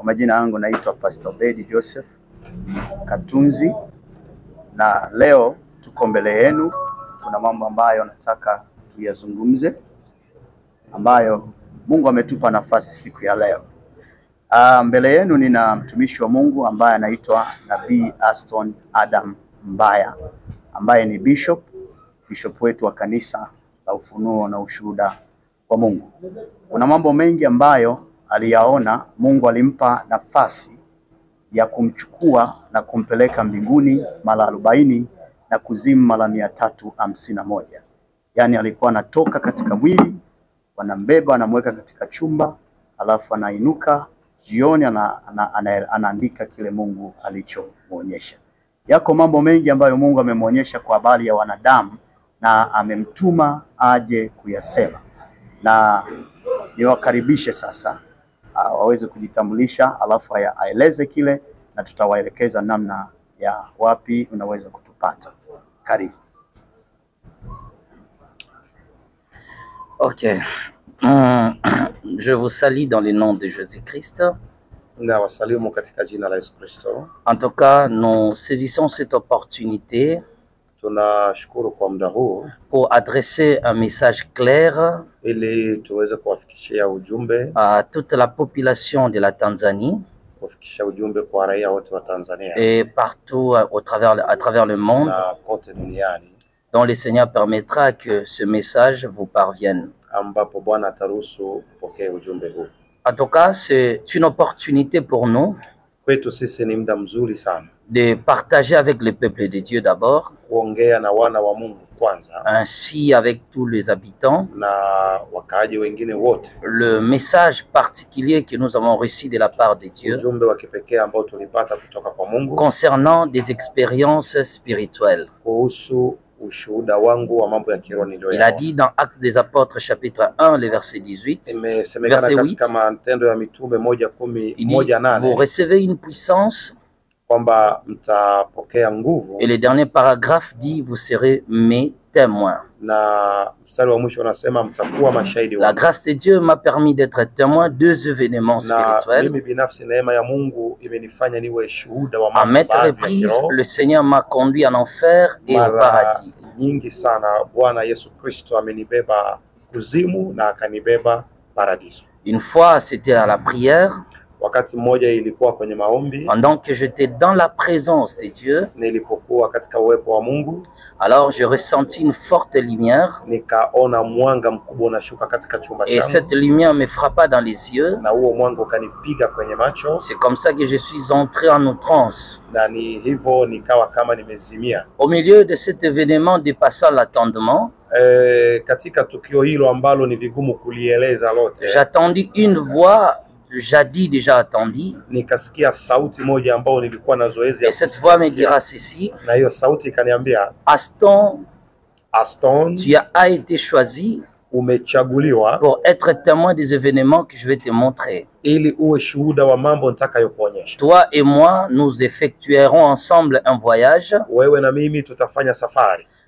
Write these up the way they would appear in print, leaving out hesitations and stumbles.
Kwa majina yangu naitwa Pastor Bedi Joseph Katunzi, na leo tuko mbele yenu. Kuna mambo ambayo nataka tuyazungumze, ambayo Mungu ametupa nafasi siku ya leo. Mbele yenu nina mtumishi wa Mungu ambaye anaitwa Nabii Aston Adam Mbaya, ambaye ni bishop wetu wa kanisa la Ufunuo na Ushuhuda wa Mungu. Kuna mambo mengi ambayo aliyaona, Mungu alimpa nafasi ya kumchukua na kumpeleka mbinguni mara 40 na kuzimu mara 351. Yaani alikuwa anatoka katika mwili, wanambeba, anamweka katika chumba, alafu anainuka jioni, anaandika kile Mungu alichomuonyesha. Yako mambo mengi ambayo Mungu amemuonyesha kwa habari ya wanadamu na amemtuma aje kuyasema. Na niwakaribishe sasa waweze kujitambulisha, alafu aeleze kile na tutawaelekeza namna ya wapi unaweza kutupata. Karibu. Ok. Je vous salue dans le nom de Jésus-Christ. En tout cas, nous saisissons cette opportunité pour adresser un message clair à toute la population de la Tanzanie et partout à travers le monde, dont le Seigneur permettra que ce message vous parvienne. En tout cas, c'est une opportunité pour nous de partager avec le peuple de Dieu d'abord, ainsi avec tous les habitants, le message particulier que nous avons reçu de la part de Dieu concernant des expériences spirituelles. Il a dit dans Actes des Apôtres chapitre 1 le verset 18, verset 8, il dit, vous recevez une puissance, et le dernier paragraphe dit, vous serez mes témoins. La grâce de Dieu m'a permis d'être témoin de 2 événements spirituels. À maintes reprises, le Seigneur m'a conduit en enfer et au paradis. Une fois, c'était à la prière. Pendant que j'étais dans la présence de Dieu, alors j'ai ressenti une forte lumière, et cette lumière me frappa dans les yeux. C'est comme ça que je suis entré en outrance. Au milieu de cet événement dépassant l'attendement, j'attendis une voix jadis déjà attendue, et cette voix me dira ceci: Aston, tu as été choisi pour être témoin des événements que je vais te montrer. Toi et moi, nous effectuerons ensemble un voyage.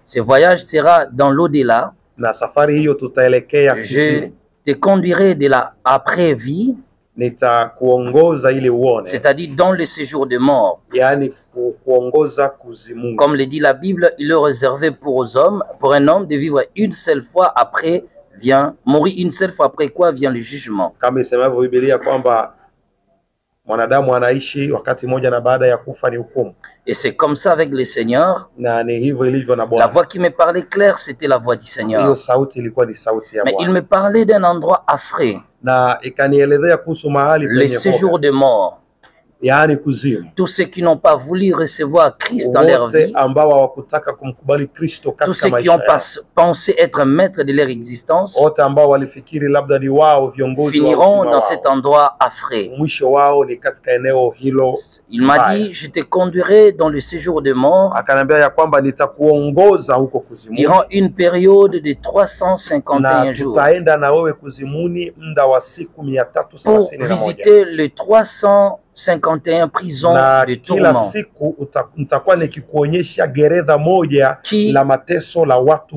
Ce voyage sera dans l'au-delà. Je te conduirai de la après-vie, c'est-à-dire dans le séjour de mort. Comme le dit la Bible, il est réservé pour un homme de vivre une seule fois, après mourir une seule fois, après quoi vient le jugement. Et c'est comme ça avec le Seigneur. La voix qui me parlait claire, c'était la voix du Seigneur. Mais il me parlait d'un endroit affreux, le séjour de mort. Tous ceux qui n'ont pas voulu recevoir Christ dans leur vie, tous ceux qui ont pensé être maîtres de leur existence, finiront dans cet endroit affreux. Il m'a dit, je te conduirai dans le séjour de mort durant une période de 351 jours pour visiter les 351 351 prisons de tourment qui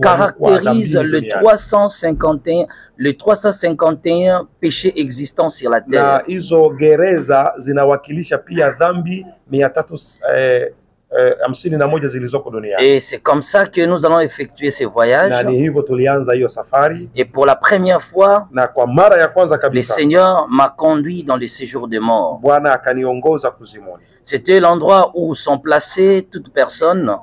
caractérise le 351 péchés existants sur la terre. Et c'est comme ça que nous allons effectuer ces voyages. Et pour la première fois, le Seigneur m'a conduit dans le séjour des morts. C'était l'endroit où sont placées toutes personnes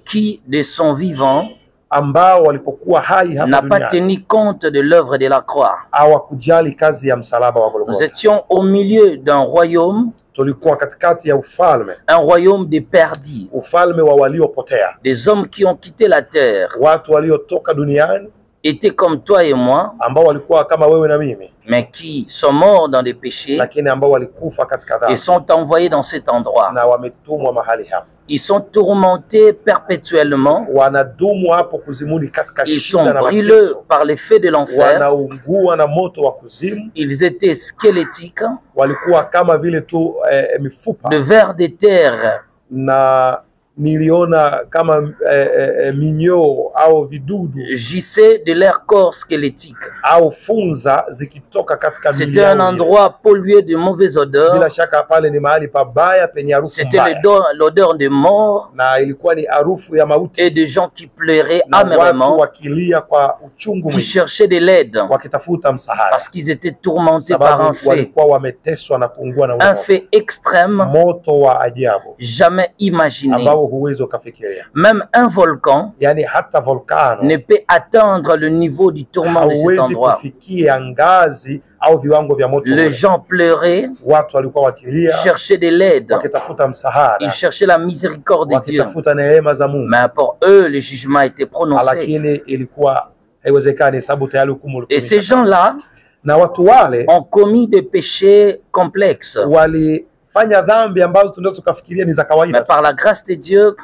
qui, de son vivant, n'a pas tenu compte de l'œuvre de la croix. Nous étions au milieu d'un royaume, un royaume des perdus, des hommes qui ont quitté la terre, étaient comme toi et moi, mais qui sont morts dans des péchés et sont envoyés dans cet endroit. Ils sont tourmentés perpétuellement. Ils sont brûlés par les feux de l'enfer. Ils étaient squelettiques, de vers de terre. Gissaient de leur corps squelettique. C'était un endroit pollué de mauvaises odeurs. C'était l'odeur de mort et de gens qui pleuraient amèrement, qui cherchaient de l'aide parce qu'ils étaient tourmentés par un fait extrême, jamais imaginé. Même un volcan ne peut atteindre le niveau du tourment de cet endroit. Les gens pleuraient, cherchaient de l'aide, ils cherchaient la miséricorde de Dieu. Mais pour eux, le jugement a été prononcé. Et ces gens-là ont commis des péchés complexes. Mais par la grâce de Dieu,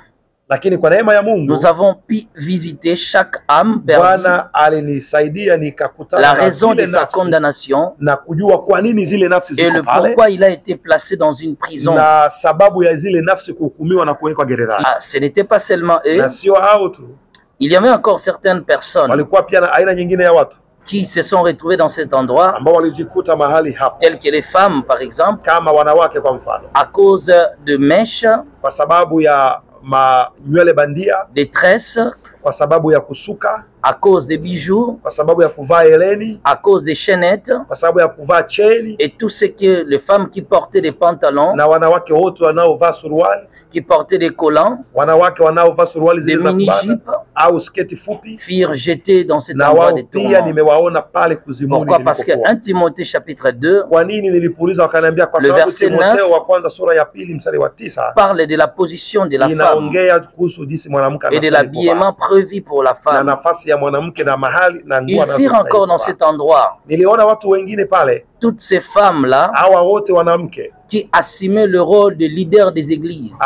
nous avons pu visiter chaque âme perdue, la raison de sa condamnation et le pourquoi il a été placé dans une prison. Ce n'était pas seulement eux, il y avait encore certaines personnes qui se sont retrouvés dans cet endroit, telles que les femmes par exemple, à cause de mèches, des tresses, à cause des bijoux, à cause des chaînettes, et tout ce que les femmes qui portaient des pantalons, qui portaient des collants, des mini-jupes, firent jeter dans cet endroit des tourments. Pourquoi? Parce que 1 Timothée chapitre 2, le verset 9, parle de la position de la femme et de l'habillement prévu pour la femme. Ils firent encore dans cet endroit toutes ces femmes-là qui assumaient le rôle de leader des églises.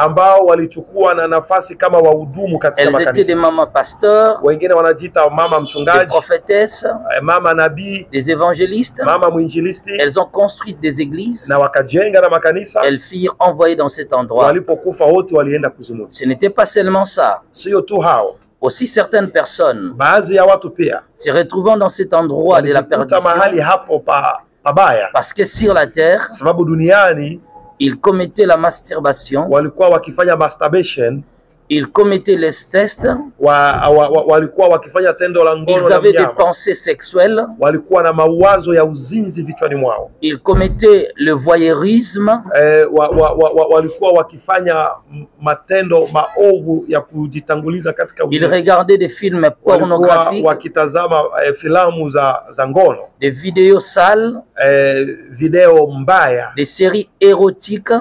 Elles étaient des mamans pasteurs, des prophétesses, des évangélistes. Elles ont construit des églises. Elles firent envoyer dans cet endroit. Ce n'était pas seulement ça. Aussi certaines personnes se retrouvant dans cet endroit de la perdition parce que sur la terre ils commettaient la masturbation, ils commettaient les tests, ils avaient des pensées sexuelles, ils commettaient le voyeurisme, ils regardaient des films pornographiques, des vidéos sales, des séries érotiques,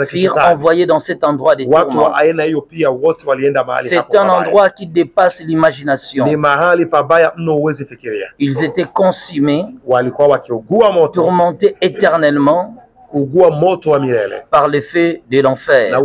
firent envoyer dans cet endroit des tourments. C'est un endroit qui dépasse l'imagination. Ils étaient consumés, tourmentés éternellement par l'effet de l'enfer.